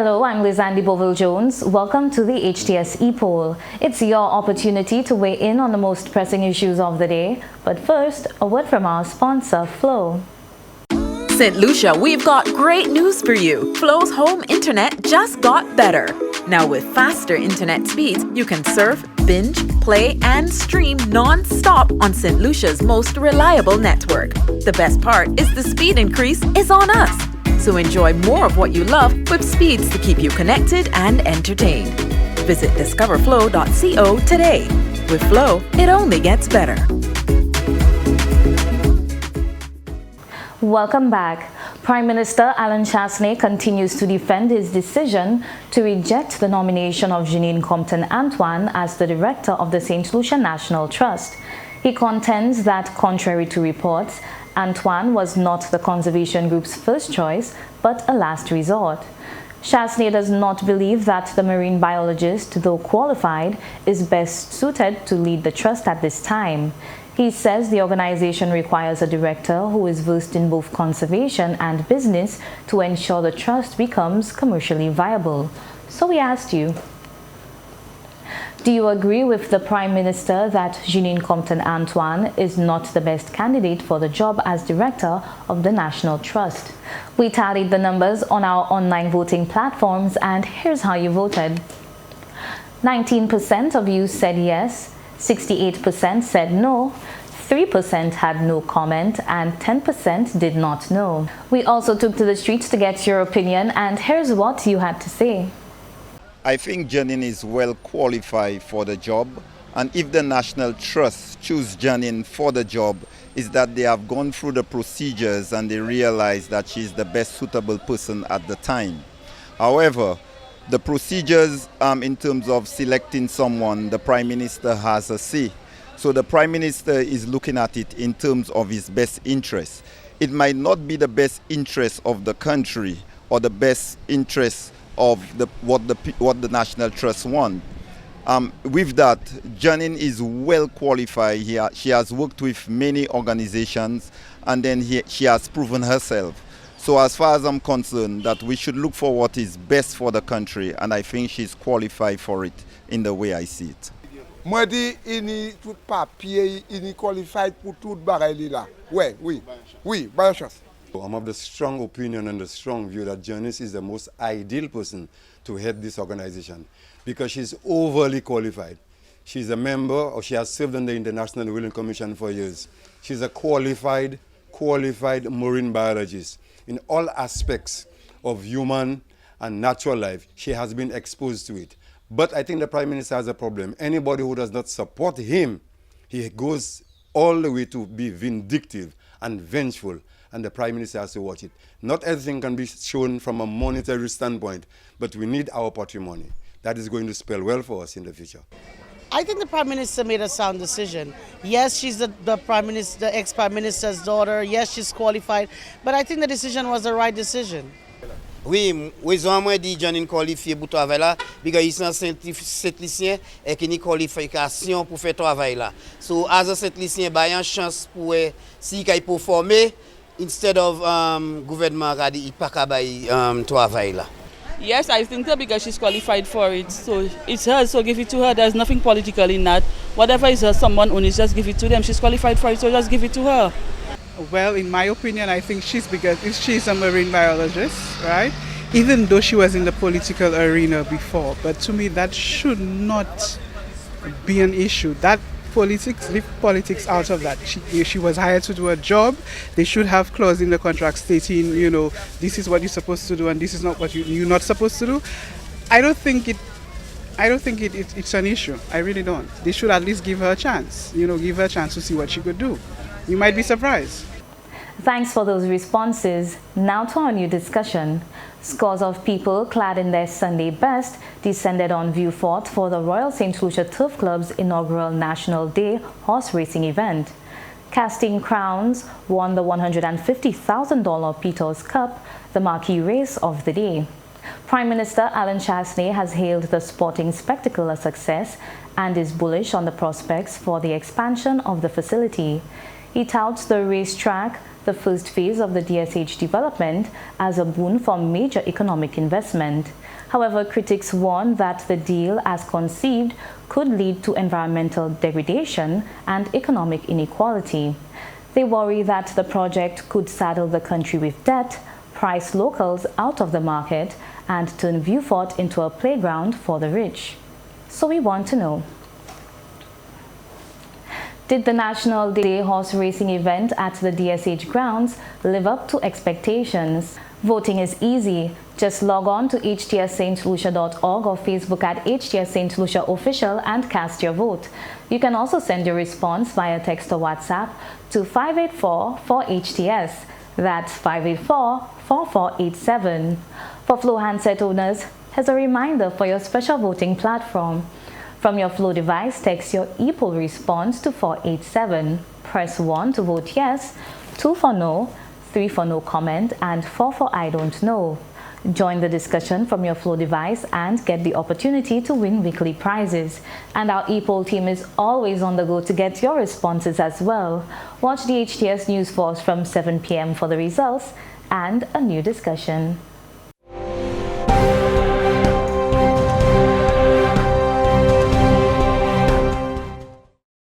Hello, I'm Lizandy Boville-Jones. Welcome to the Hts Epoll. It's your opportunity to weigh in on the most pressing issues of the day. But first, a word from our sponsor, Flow. St. Lucia, we've got great news for you. Flow's home internet just got better. Now with faster internet speeds, you can surf, binge, play, and stream non-stop on St. Lucia's most reliable network. The best part is the speed increase is on us. So enjoy more of what you love with speeds to keep you connected and entertained. Visit discoverflow.co today. With Flow, it only gets better. Welcome back. Prime Minister Alan Chastanet continues to defend his decision to reject the nomination of Jeanine Compton-Antoine as the director of the St. Lucia National Trust. He contends that, contrary to reports, Antoine was not the conservation group's first choice, but a last resort. Chastanet does not believe that the marine biologist, though qualified, is best suited to lead the trust at this time. He says the organization requires a director who is versed in both conservation and business to ensure the trust becomes commercially viable. So we asked you, do you agree with the Prime Minister that Jeanine Compton-Antoine is not the best candidate for the job as director of the National Trust? We tallied the numbers on our online voting platforms, and here's how you voted. 19% of you said yes, 68% said no, 3% had no comment, and 10% did not know. We also took to the streets to get your opinion, and here's what you had to say. I think Jeanine is well qualified for the job, and if the National Trust choose Jeanine for the job, is that they have gone through the procedures and they realize that she's the best suitable person at the time. However, the procedures in terms of selecting someone, the Prime Minister has a say. So the Prime Minister is looking at it in terms of his best interest. It might not be the best interest of the country or the best interest of what the National Trust want. With that, Jeanine is well qualified here. She has worked with many organizations, and then she has proven herself. So as far as I'm concerned, that we should look for what is best for the country, and I think she's qualified for it in the way I see it. Moi dis ini tout papier ini qualified pour tout bagaille là. Oui, bonne chance. I'm of the strong opinion and the strong view that Janice is the most ideal person to head this organization because she's overly qualified. She's a member, or she has served on the International Whaling Commission for years. She's a qualified marine biologist. In all aspects of human and natural life, she has been exposed to it. But I think the Prime Minister has a problem. Anybody who does not support him, he goes all the way to be vindictive and vengeful. And the Prime Minister has to watch it. Not everything can be shown from a monetary standpoint, but we need our patrimony. That is going to spell well for us in the future. I think the Prime Minister made a sound decision. Yes, she's the Prime Minister, the ex-Prime Minister's daughter. Yes, she's qualified. But I think the decision was the right decision. Oui, moi dit Jeanine qualifié pour travail là, parce qu'il est un Saint-Lucien et qu'il a une qualification pour faire travail là. So as a Saint-Lucien, il a une chance pour si il peut performer instead of gouvernement il pas capable travail là. Yes, I think so because she's qualified for it. So it's her, so give it to her. There's nothing political in that. Whatever is someone owns, just give it to them. She's qualified for it, so just give it to her. Well, in my opinion, I think she's a marine biologist, right? Even though she was in the political arena before. But to me, that should not be an issue. That leave politics out of that. She was hired to do a job. They should have clause in the contract stating, this is what you're supposed to do and this is not what you're not supposed to do. I don't think it's an issue. I really don't. They should at least give her a chance. Give her a chance to see what she could do. You might be surprised. Thanks for those responses. Now to our new discussion. Scores of people clad in their Sunday best descended on View Fort for the Royal St. Lucia Turf Club's inaugural National Day horse racing event. Casting Crowns won the $150,000 Peters Cup, the marquee race of the day. Prime Minister Alan Chastanet has hailed the sporting spectacle a success and is bullish on the prospects for the expansion of the facility. He touts the racetrack, the first phase of the DSH development, as a boon for major economic investment. However, critics warn that the deal, as conceived, could lead to environmental degradation and economic inequality. They worry that the project could saddle the country with debt, price locals out of the market, and turn VIEUX into a playground for the rich. So we want to know, did the National Day horse racing event at the DSH grounds live up to expectations? Voting is easy. Just log on to htsstlucia.org or Facebook at HTS St. Lucia Official and cast your vote. You can also send your response via text or WhatsApp to 584-4HTS. That's 584-4487. For Flow handset owners, here's a reminder for your special voting platform. From your Flow device, text your Epoll response to 487. Press 1 to vote yes, 2 for no, 3 for no comment, and 4 for I don't know. Join the discussion from your Flow device and get the opportunity to win weekly prizes. And our Epoll team is always on the go to get your responses as well. Watch the HTS News Force from 7 p.m. for the results and a new discussion.